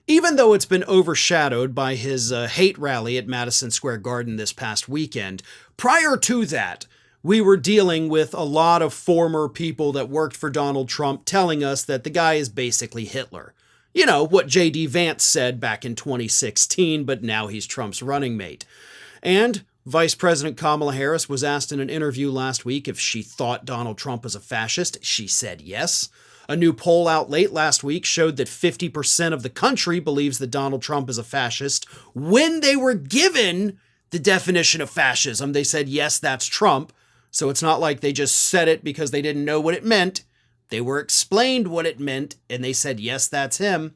even though it's been overshadowed by his hate rally at Madison Square Garden this past weekend. Prior to that, we were dealing with a lot of former people that worked for Donald Trump telling us that the guy is basically Hitler. You know, what J.D. Vance said back in 2016, but now he's Trump's running mate. And Vice President Kamala Harris was asked in an interview last week if she thought Donald Trump was a fascist. She said yes. A new poll out late last week showed that 50% of the country believes that Donald Trump is a fascist. When they were given the definition of fascism, they said, yes, that's Trump. So it's not like they just said it because they didn't know what it meant. They were explained what it meant, and they said, yes, that's him.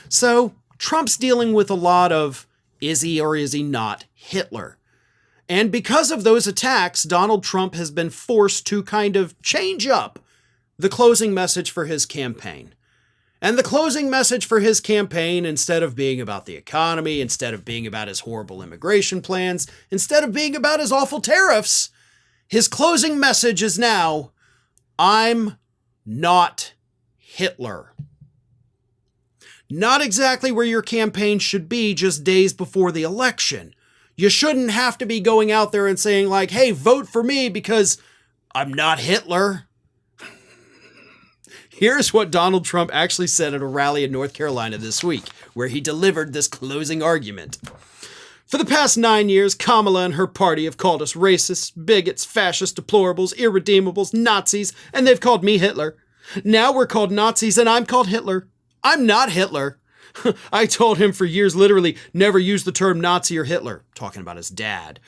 So Trump's dealing with a lot of, is he or is he not Hitler? And because of those attacks, Donald Trump has been forced to kind of change up the closing message for his campaign. And the closing message for his campaign, instead of being about the economy, instead of being about his horrible immigration plans, instead of being about his awful tariffs, his closing message is now, I'm not Hitler. Not exactly where your campaign should be just days before the election. You shouldn't have to be going out there and saying like, hey, vote for me because I'm not Hitler. Here's what Donald Trump actually said at a rally in North Carolina this week, where he delivered this closing argument. For the past 9 years, Kamala and her party have called us racists, bigots, fascists, deplorables, irredeemables, Nazis, and they've called me Hitler. Now we're called Nazis and I'm called Hitler. I'm not Hitler. I told him for years, literally, never use the term Nazi or Hitler, talking about his dad.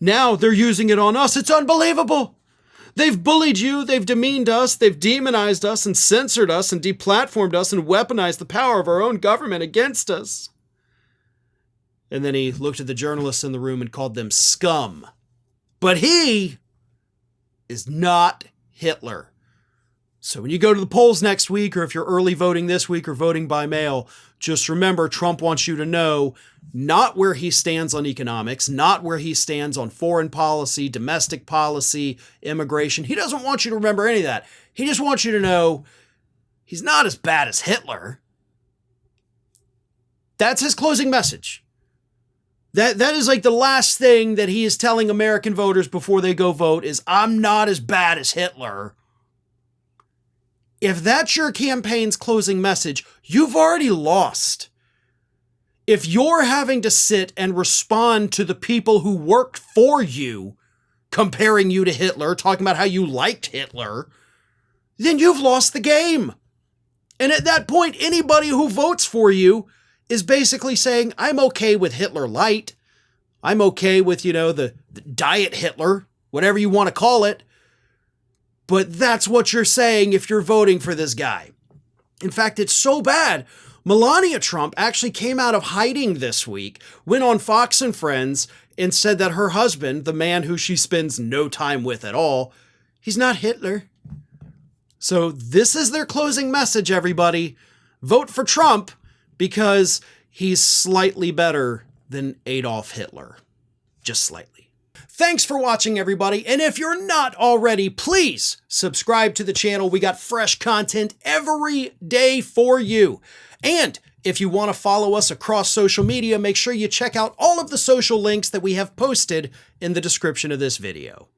Now they're using it on us. It's unbelievable. They've bullied you, they've demeaned us, they've demonized us and censored us and deplatformed us and weaponized the power of our own government against us. And then he looked at the journalists in the room and called them scum. But he is not Hitler. So when you go to the polls next week, or if you're early voting this week or voting by mail, just remember Trump wants you to know not where he stands on economics, not where he stands on foreign policy, domestic policy, immigration. He doesn't want you to remember any of that. He just wants you to know he's not as bad as Hitler. That's his closing message. That is like the last thing that he is telling American voters before they go vote is, I'm not as bad as Hitler. If that's your campaign's closing message, you've already lost. If you're having to sit and respond to the people who worked for you, comparing you to Hitler, talking about how you liked Hitler, then you've lost the game. And at that point, anybody who votes for you is basically saying, I'm okay with Hitler light. I'm okay with, the diet Hitler, whatever you want to call it. But that's what you're saying if you're voting for this guy. In fact, it's so bad. Melania Trump actually came out of hiding this week, went on Fox and Friends, and said that her husband, the man who she spends no time with at all, he's not Hitler. So this is their closing message, everybody. Vote for Trump because he's slightly better than Adolf Hitler. Just slightly. Thanks for watching, everybody. And if you're not already, please subscribe to the channel. We got fresh content every day for you. And if you want to follow us across social media, make sure you check out all of the social links that we have posted in the description of this video.